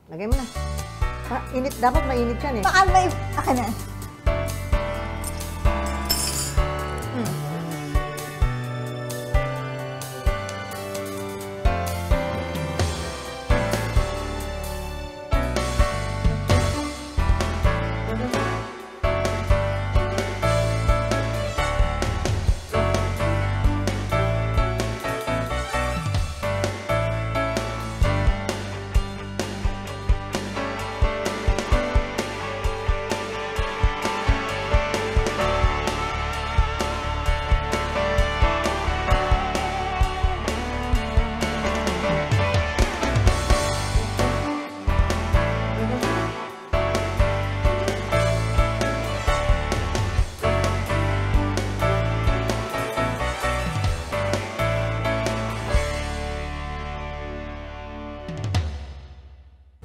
Lagay mo na. Init, dapat mainit yan eh. Baka may... Aka na.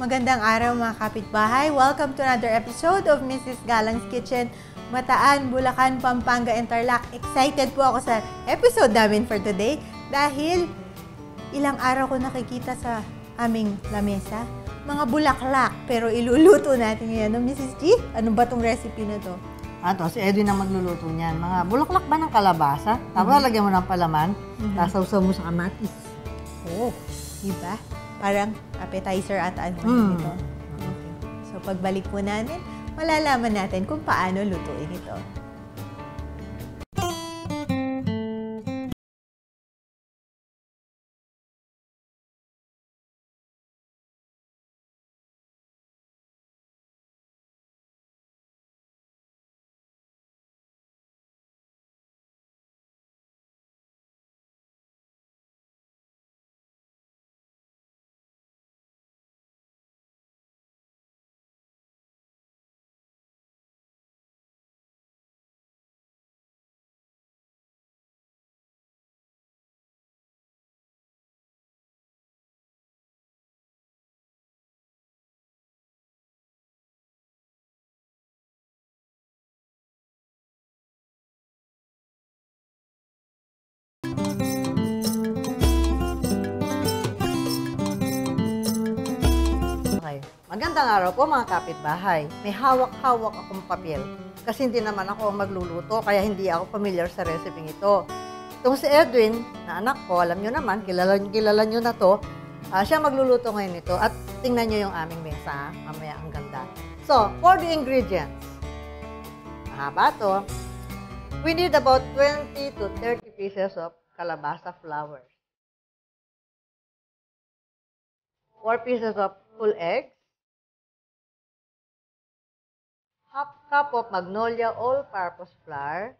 Magandang araw mga kapitbahay. Welcome to another episode of Mrs. Galang's Kitchen, Mataan, Bulacan, Pampanga, and Tarlac. Excited po ako sa episode namin for today dahil ilang araw ko nakikita sa aming lamesa mga bulaklak, pero iluluto natin ngayon. No, Mrs. G, ano ba tong recipe na to? Si Edwin ang magluluto niyan. Mga bulaklak ba ng kalabasa? Tapos lagyan mo ng palaman, tasawsaw mo sa kamatis. Oh, diba? Parang appetizer ata ano ito. Okay. So, pagbalik po namin, malalaman natin kung paano lutuin ito. Magandang araw po mga kapitbahay. May hawak-hawak akong papel kasi hindi naman ako magluluto kaya hindi ako familiar sa recipe ito. Itong si Edwin, na anak ko, alam nyo naman, kilala nyo na to, siya magluluto ngayon ito at tingnan nyo yung aming mesa, mamaya ang ganda. So, for the ingredients, mahaba to, we need about 20 to 30 pieces of kalabasa flowers, 4 pieces of full eggs, half cup of Magnolia all-purpose flour,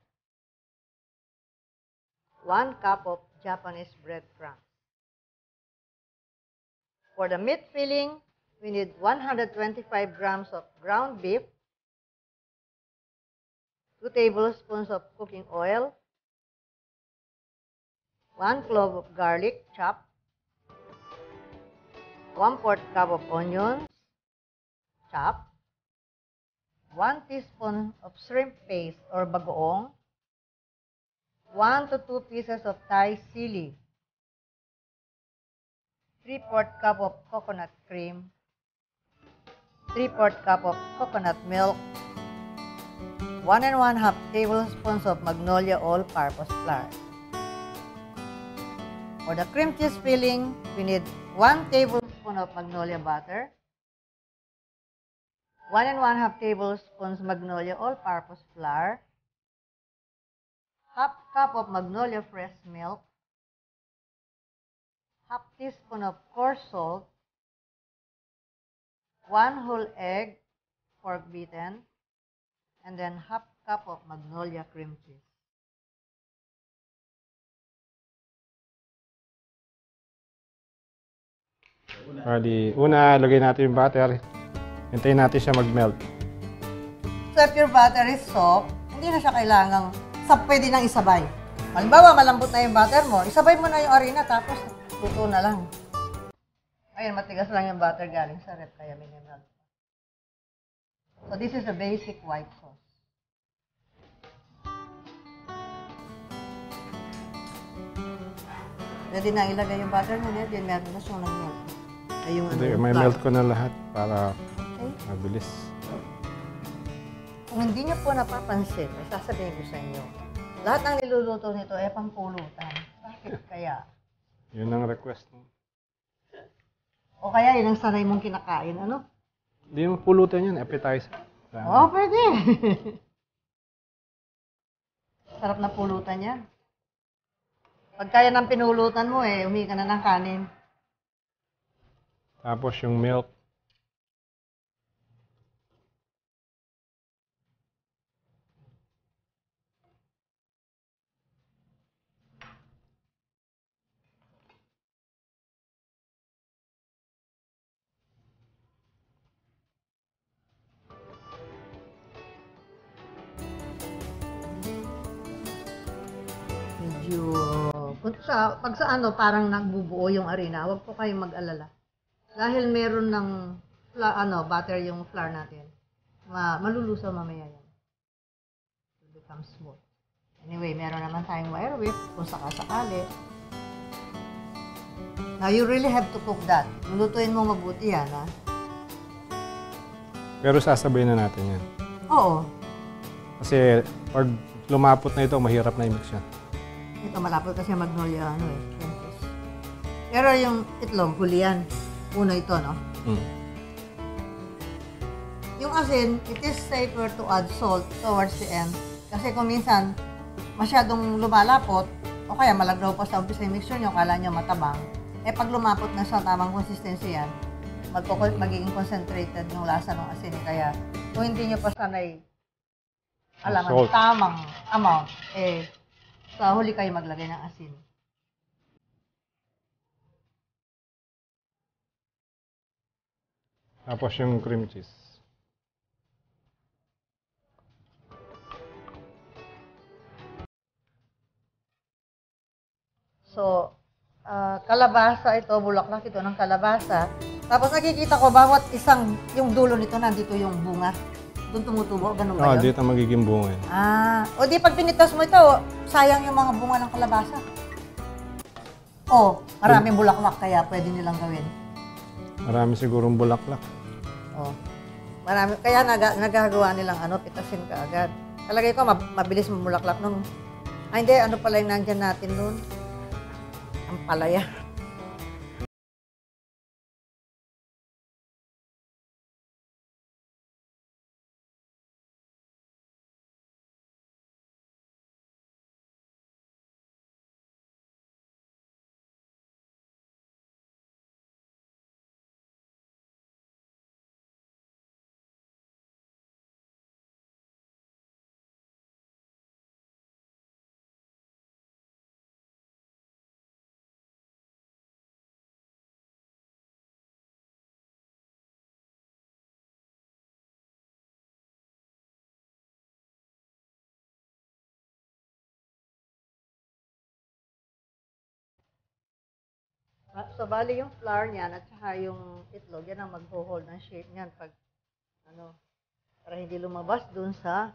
1 cup of Japanese breadcrumbs. For the meat filling, we need 125 grams of ground beef, 2 tablespoons of cooking oil, 1 clove of garlic chopped, 1/4 cup of onions chopped, 1 teaspoon of shrimp paste or bagoong, 1 to 2 pieces of Thai sili, 3/4 cup of coconut cream, 3/4 cup of coconut milk, 1 1/2 tablespoons of Magnolia all-purpose flour. For the cream cheese filling, we need 1 tablespoon of Magnolia butter, 1 1/2 tablespoons Magnolia all-purpose flour, half cup of Magnolia fresh milk, half teaspoon of coarse salt, 1 whole egg, pork beaten, and then half cup of Magnolia cream cheese. Una, lagay natin yung butter. Hintayin natin siya mag-melt. So if your butter is soft, hindi na siya kailangang pwede nang isabay. Halimbawa, malambot na yung butter mo, isabay mo na yung harina tapos luto na lang. Ayun, matigas lang yung butter galing sa ref, kaya minimal. So this is the basic white sauce. Pwede na ilagay yung butter mo, then meron na siyang nag-melt. Ay, yung Hindi, yung may flour. melt ko na lahat para Okay. mabilis. Kung hindi niyo po napapansin, ay sasabihin ko sa inyo, lahat ng niluluto nito ay pampulutan. Bakit kaya? Yun ang request mo. O kaya yun ang sanay mong kinakain, ano? Hindi yung pulutan yun, appetizer. Oo, pwede. Sarap na pulutan yan. Pag kaya ng pinulutan mo, umi ka na ng kanin. Tapos yung milk. Medyo, pag sa ano, parang nagbubuo yung arena, huwag po kayong mag-alala. Dahil meron ng, butter yung flour natin. Malulusaw mamaya yan. It will become smooth. Anyway, meron naman tayong wire whip kung sakasakali. Now, you really have to cook that. Lulutuin mo mabuti yan, ha? Pero sasabay na natin yan. Oo. Kasi pag lumapot na ito, mahirap na i-mix yan. Ito malapot kasi magnolia, shrimpis. Pero yung itlog, huli yan. Uno ito, no? Mm. Yung asin, it is safer to add salt towards the end. Kasi kung minsan, masyadong lumalapot, o kaya malaglaw pa sa umpisa yung mixture nyo, kala nyo matabang, pag lumapot na sa tamang consistency yan, magiging concentrated yung lasa ng asin. Kaya, kung hindi nyo pa sanay alam ang Salt. tamang amount, sa huli kayo maglagay ng asin. Tapos yung cream cheese. So, kalabasa ito, bulaklak ito ng kalabasa. Tapos nakikita ko bawat isang, yung dulo nito, nandito yung bunga. Doon tumutubo, ganun ba yun? Dito magiging bunga yan. O di pag pinitas mo ito, sayang yung mga bunga ng kalabasa. Maraming bulaklak kaya pwede nilang gawin. Marami sigurong bulaklak. Marami, kaya nagagawa nilang pitasin ka agad. Talagay ko, mabilis mamulaklak nung, hindi, pala yung nandyan natin nun? Ang palaya. So, bali yung flour niyan at saka yung itlog, yan ang mag-hold ng shape niyan pag, para hindi lumabas dun sa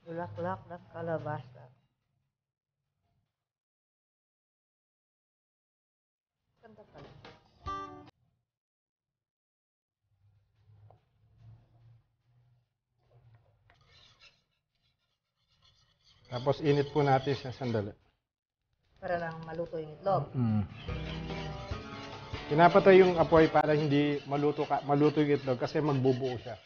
bulaklak ng kalabasa. Ganda pala. Tapos init po natin sa sandali. Para lang maluto yung itlog. Pinapatay yung apoy para hindi maluto yung itlog kasi magbubuo siya.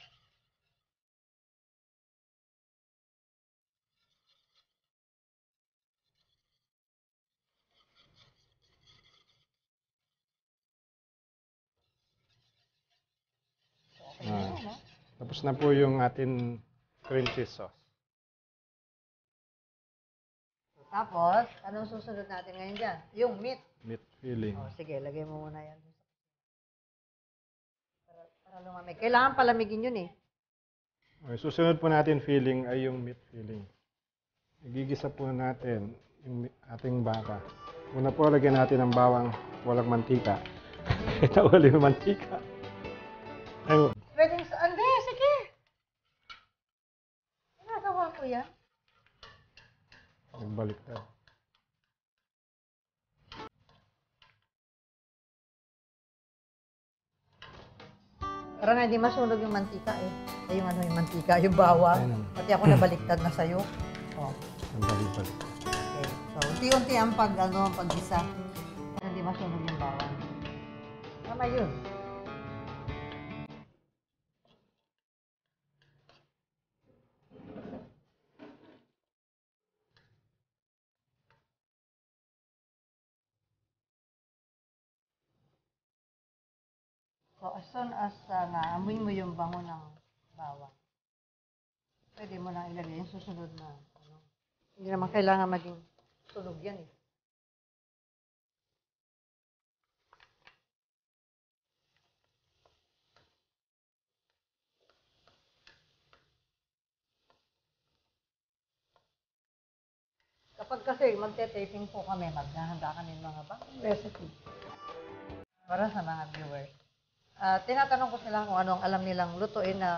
Tapos na po yung atin cream cheese sauce. Tapos, anong susunod natin ngayon dyan? Yung meat. Meat filling. Sige, lagay mo muna yan. Para lumamig. Kailangan palamigin yun eh. Okay, susunod po natin filling ay yung meat filling. Igigisa po natin yung ating baka. Una po, lagyan natin ng bawang walang mantika. Ito wala yung mantika. Ayun. Pwedeng sa... Hindi, sige! Ginagawa ko yan. Nagbaliktad. Para nga hindi masunog yung mantika eh. Ay, yung ano yung mantika, yung bawang. Ayun. Pati ako nabaliktad na sa'yo. Oh. Ang balik-balik. Okay. So, unti-unti ang paggisa. Para hindi masunog yung bawang. Tama yun. So, as soon as naamoy mo yung bango ng bawang, pwede mo nang ilagay yung susunod na, ano, hindi naman kailangan maging sunog yan eh. Kapag kasi magte-taping po kami, maghahanda kami ng mga bagong recipe para sa mga viewers. Tinatanong ko sila kung anong alam nilang lutuin na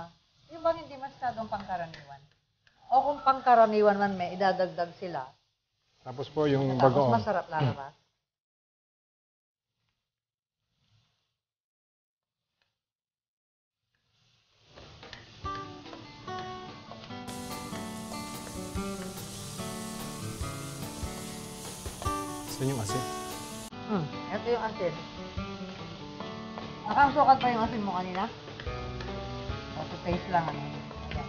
yung bang hindi masyadong pangkaraniwan. O kung pangkaraniwan man may idadagdag sila, Tapos po yung tapos bagoong. masarap lalabas. Gusto yung asin. Ito yung asin. Nakasukat pa yung asin mo kanina? O, to taste lang ano. Ayan.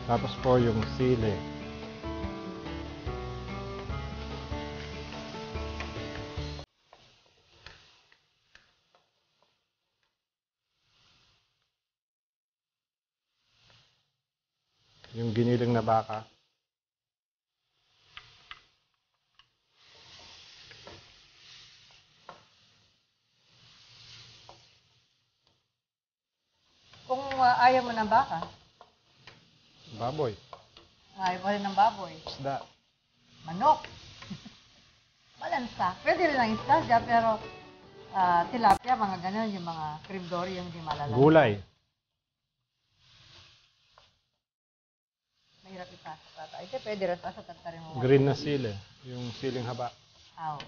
Tapos po yung sili. Yung giniling na baka. Kung ayaw mo ng baka, Baboy. ayaw mo rin ng baboy, Isda. manok. Malansa. Pwede rin ang isda dyan, pero tilapia, mga ganun, yung mga crib dory, yung di malalaki. Gulay. Mahirap ipasa tata. Ito pwede rin pa sa tagtarin mo. Green na sili. Yung siling haba. Aw.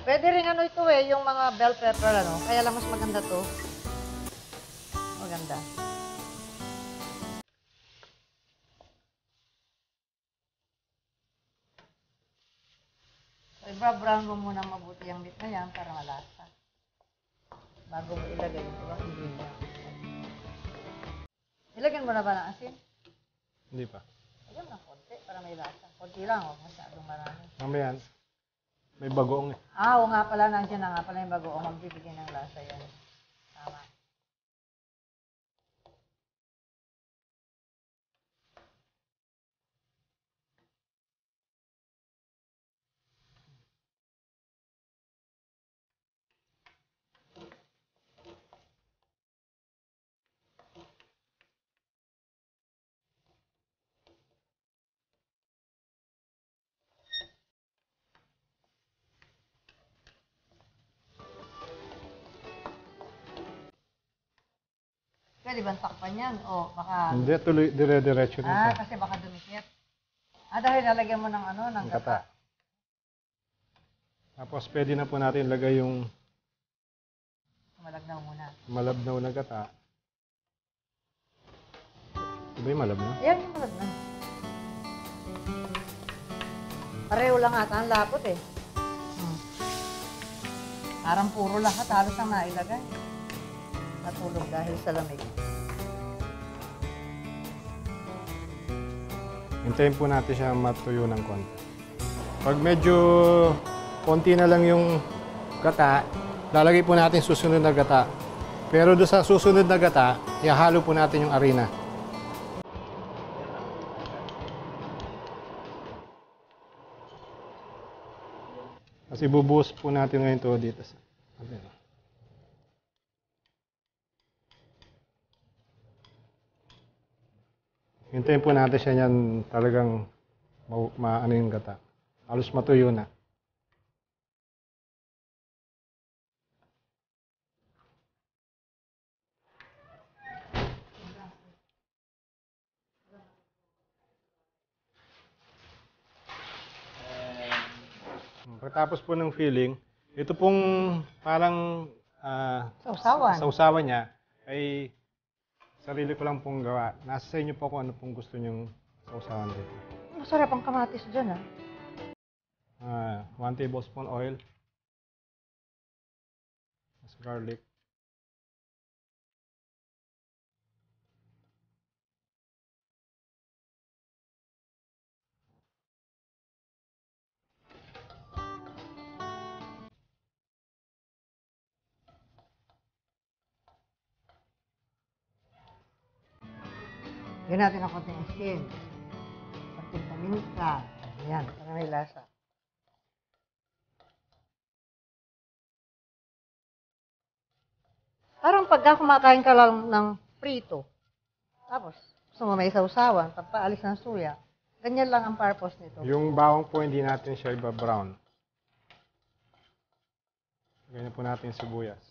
Pwede rin ano ito eh, yung mga bell pepper ano. Kaya lang mas maganda to. Maganda. So, ibra-brown mo muna mabuti yung meat na yan para malasa. Bago mo ilagay yung ibang ingredients. Ilagyan mo na ba ng asin? Hindi pa. Lagyan mo ng konti para may lasa. Konti lang, huwag masyadong marami. Mamaya, may bagoong eh. Oo nga pala, nandiyan na nga pala yung bagoong magbibigay ng lasa yan. Tama. Pwede ba takpan yan? O baka... Hindi, tuloy, dire-diretso na siya. kasi baka dumikit. Dahil lalagyan mo ng ano, ng Ang gata. gata. Tapos pwede na po natin lagay yung Malagnaw muna. malabnaw na gata. Diba yung malabnaw? Ayan yung malagnaw. Pareho lang ata ang lapot eh. Parang puro lahat, halos ang nailagay. Natulog dahil sa lamig. Hintayin po natin siya matuyo ng konti. Pag medyo konti na lang yung gata, lalagay po natin susunod na gata. Pero doon sa susunod na gata, ihahalo po natin yung harina. Kasi bubuhos po natin ngayon to dito. Hintayin po natin siya niyan talagang maano yung gata. Halos matuyo na. Pagkatapos po ng filling, Ito pong parang sausawan niya ay sarili ko lang pong gawa. Nasa sa inyo po kung ano pong gusto nyong sausawan dito. Masarap ang kamatis dyan, 1 tablespoon oil. Mas garlic. Lagyan natin ng konting asin. Konting paminta. Ayan, para may lasa. Parang pagka kumakain ka lang ng prito, tapos gusto mo may sausawan, pagpaalis ng suya, ganyan lang ang purpose nito. Yung bawang po hindi natin siya iba-brown. Ganyan po natin yung sibuyas.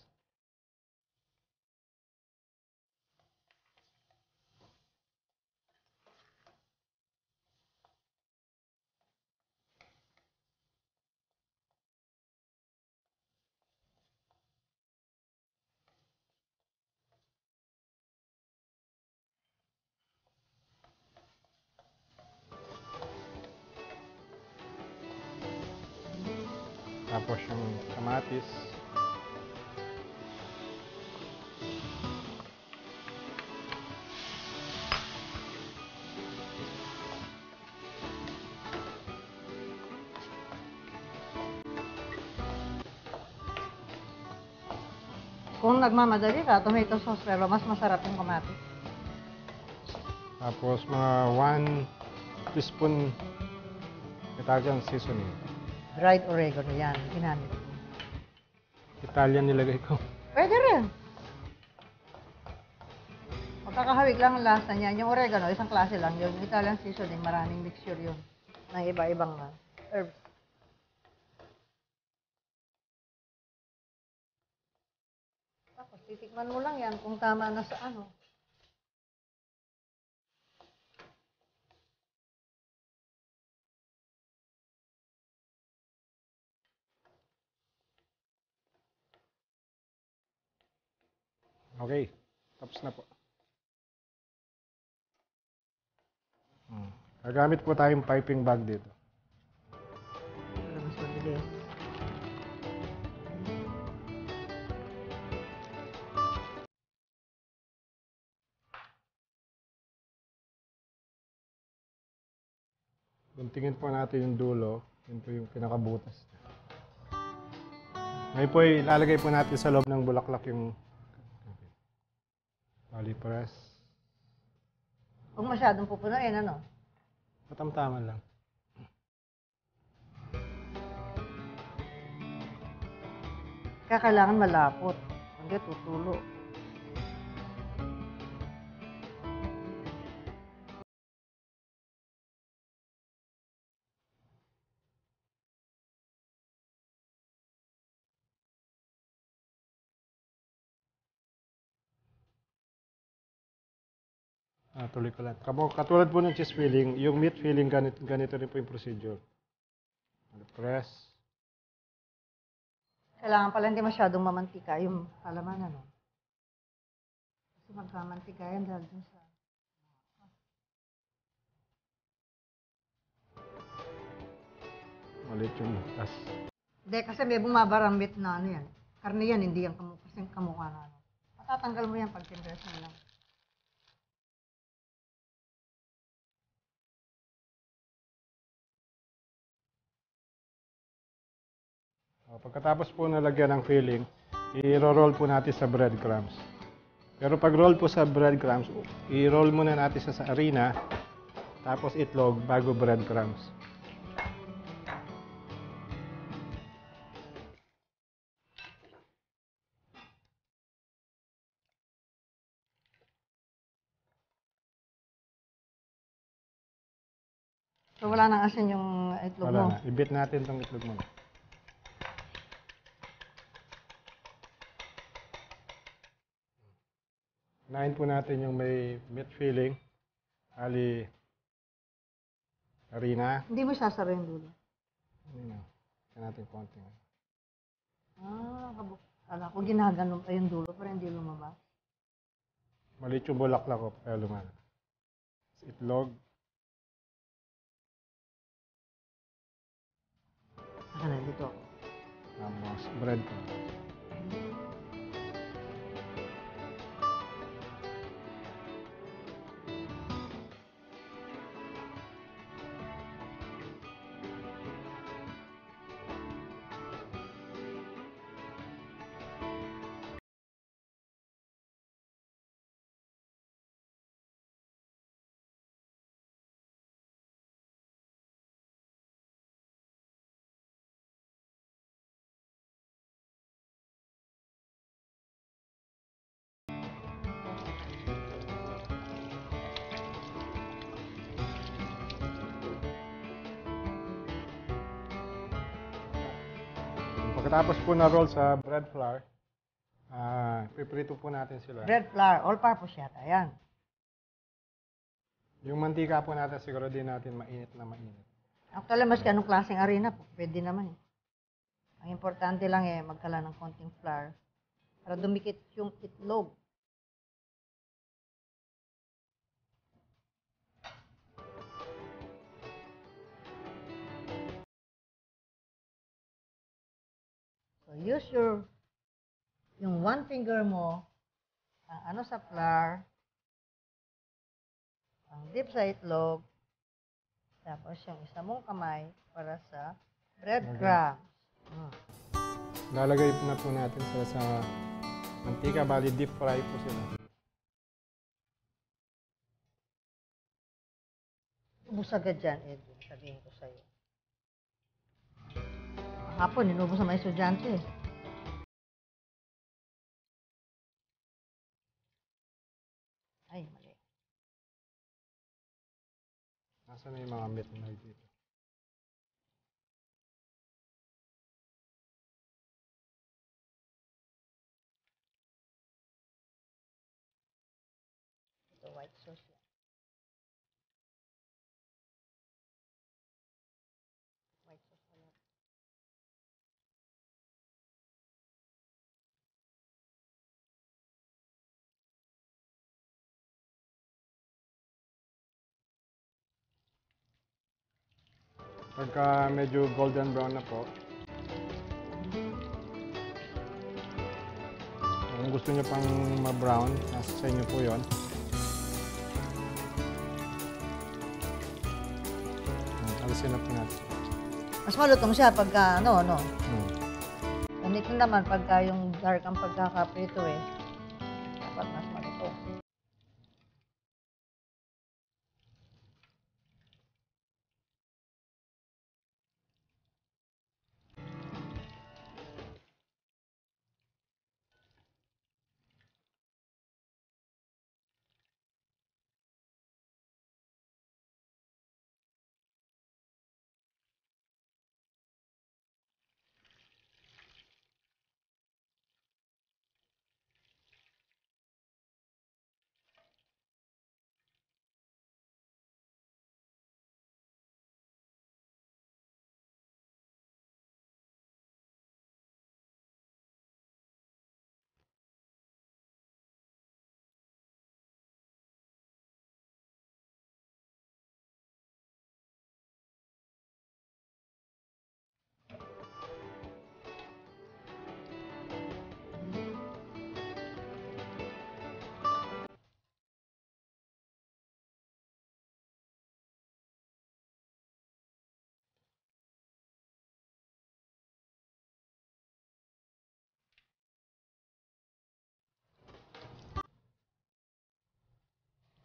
Tapos yung kamatis. Kung nagmamadali ka, tomato sauce, pero mas masarap yung kamatis. Tapos mga 1 teaspoon Italian seasoning. Dried oregano yan, ginamit ko. Italian nilagay ko. Pwede rin. Magkakahawig lang ang lasa niyan. Yung oregano, isang klase lang yun. Yung Italian seasoning, maraming mixture yun. Ng iba-ibang herbs. Tapos titikman mo lang yan kung tama na sa ano. Okay. Tapos na po. Gagamit po tayong piping bag dito. Para mas mabilis. Guntingin po natin yung dulo. Yun po yung pinakabutas. Ngayon po ilalagay po natin sa loob ng bulaklak yung poly press. Huwag masyadong pupunuin, ano? Matamtaman lang. Kaya kailangan malapot. Hindi tutulo. Tuloy ko lang. Katulad po ng cheese filling, yung meat filling, ganito rin po yung procedure. Press. Kailangan pala hindi masyadong mamantika yung palaman, ano? Kasi magkamantika yan dahil dun sa... Malit yung butas. Hindi, kasi may bumabarambit na ano yan. Karne yan, hindi yan kasing kamukha na ano. Matatanggal mo yan pag tinres mo lang. Pagkatapos po nalagyan ng filling, i-roll po natin sa breadcrumbs. Pero pag roll po sa breadcrumbs, i-roll muna natin sa harina, tapos itlog bago breadcrumbs. So wala nang asin yung itlog mo. Wala na. I-beat natin itong itlog mo. Unahin po natin yung may meat filling, ali harina. Hindi mo sasara yung dulo. Kaya natin konti. Kala ko ginaganon pa yung dulo para hindi lumabas. Maliit yung bulaklak ko, kaya lumalabas. Itlog. Saka na dito. Tapos bread ko. Pagkatapos po na-roll sa bread flour, piprito po natin sila. Bread flour, all-purpose yata. Yan. Yung mantika po natin, siguro din natin mainit na mainit. Actually, maski anong klaseng harina, pwede naman eh. Ang importante lang magkala ng konting flour para dumikit yung itlog. So, use yung one finger mo, ang sa flour, ang dip sa itlog, tapos yung isa mong kamay para sa breadcrumbs. Lalagay na po natin sila sa mantika, bali deep fry po sila. Ubus agad dyan, Edwin, sabihin ko sa'yo. Hapon, inubos sa mga estudyante. Ay, mali. Nasaan na yung mga meat na dito? Ito, white sauce yan. White sauce pala. Pagka medyo golden brown na po, kung gusto nyo pang ma-brown, nasa sa inyo po yun. Alisin na po natin. Mas malutong siya pagka, ano. Hmm. Ngunit naman, pagka yung dark ang pagkakaprito dapat mas malutong.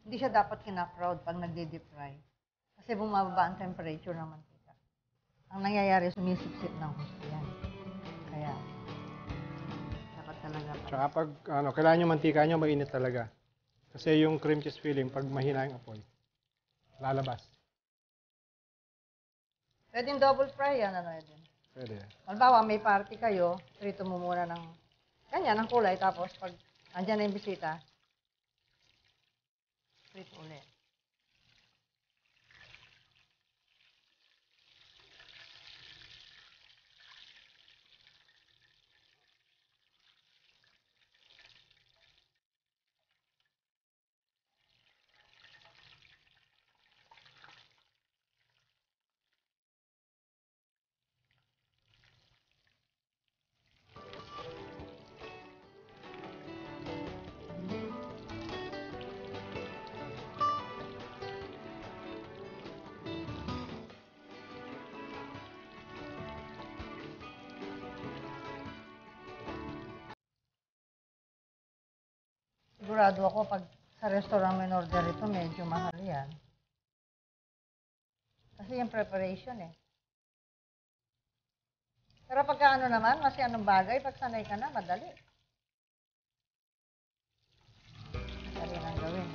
Hindi siya dapat kina-crowd pag nagde-deep fry. Kasi bumababa ang temperature ng mantika. Ang nangyayari, sumisipsip ng gusto yan. Kaya, dapat talaga. Tsaka pag kailangan yung mantika nyo, mainit talaga. Kasi yung cream cheese filling, pag mahina yung apoy, lalabas. Pwedeng double fry yan, Edwin? Pwede. Halimbawa, may party kayo, prito mo muna ng ganyan, ng kulay, tapos pag andyan na yung bisita, prito ulit. Sigurado ako pag sa restaurant mo in-order ito, medyo mahal yan. Kasi yung preparation eh. Pero pagka ano naman, mas anong bagay, pag sanay ka na, madali. Madali nang gawin.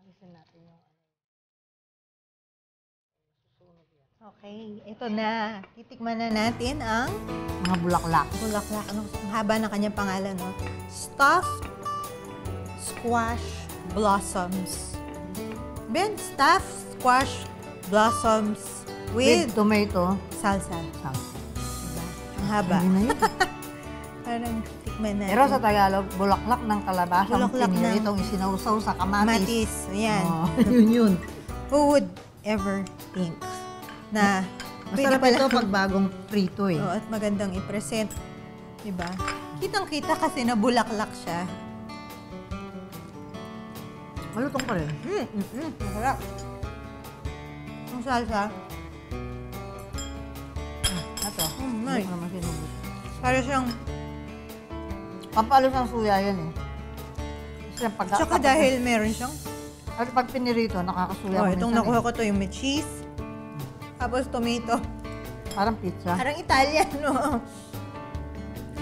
Alisin natin yung susunog yan. Okay, ito na. Titikman na natin ang Mga bulaklak. bulaklak. Ang haba ng kanyang pangalan, no? Stuffed squash blossoms. Ben, stuffed squash blossoms With with tomato. salsa. Salsa. Diba? Ang haba. Hindi na yun. Parang tikman natin. Pero sa Tagalog, bulaklak ng kalabasang Bulaklak ng- piniritong isinausaw sa kamatis. Matis. Ayan. Oh, yun yun. Who would ever think na pwede Masarap pala- ito pag bagong prito eh. Oo, at magandang i-present. Diba? Kitang-kita kasi na bulaklak siya. Malutong pa rin. Masarap. Ang salsa, Ito. nice. Hindi ko naman sinubot. para siyang, Pampalos ng suya yan eh. Kasi tsaka dahil meron siyang, At pag pinirito, nakakasuya oh, ko itong minsan nakuha eh. ko to yung may cheese, tapos tomato. Parang pizza. Parang Italian, no?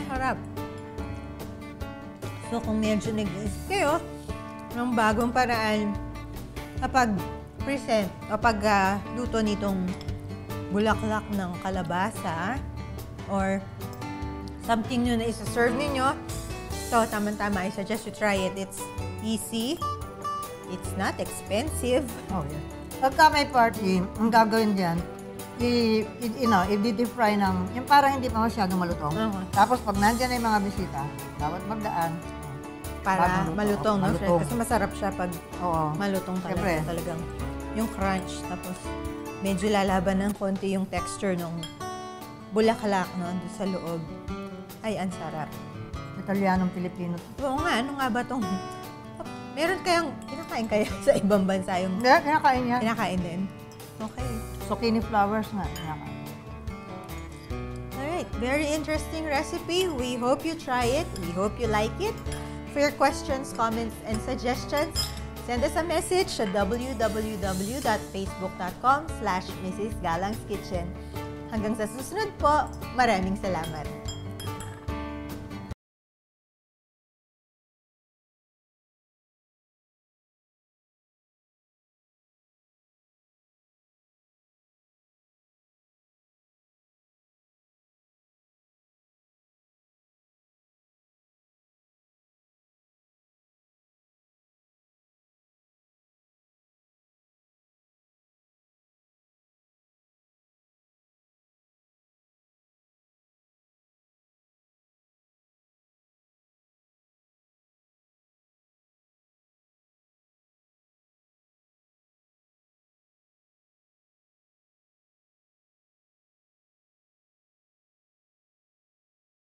Harap. So, kung medyo nag-isip kayo ng bagong paraan kapag present, kapag luto nitong bulaklak ng kalabasa or something nyo na isa-serve ninyo, so, tama-tama, I suggest you try it. It's easy. It's not expensive. Oh, yeah. Pagka may party, ang gagawin dyan, i-deep fry ng, yung parang hindi pa masyadong malutong. Oo. Tapos pag nandyan na yung mga bisita, dapat magdaan. Para Bagong luto. malutong, no? Malutong. Kasi masarap siya pag Oo. malutong talaga. Siyempre. Talagang yung crunch. Tapos medyo lalaban ng konti yung texture ng bulaklak, no? Doon sa loob. Ay, ang sarap. Italianong Pilipino. Oo nga, ano nga ba tong... Meron kayang, kinakain kaya sa ibang bansa yung Hindi, kinakain yan. kinakain din? Okay. Zucchini flowers nga, kinakain. Alright, very interesting recipe. We hope you try it. We hope you like it. For your questions, comments, and suggestions, send us a message sa www.facebook.com/Mrs. Galang's Kitchen. Hanggang sa susunod po, maraming salamat.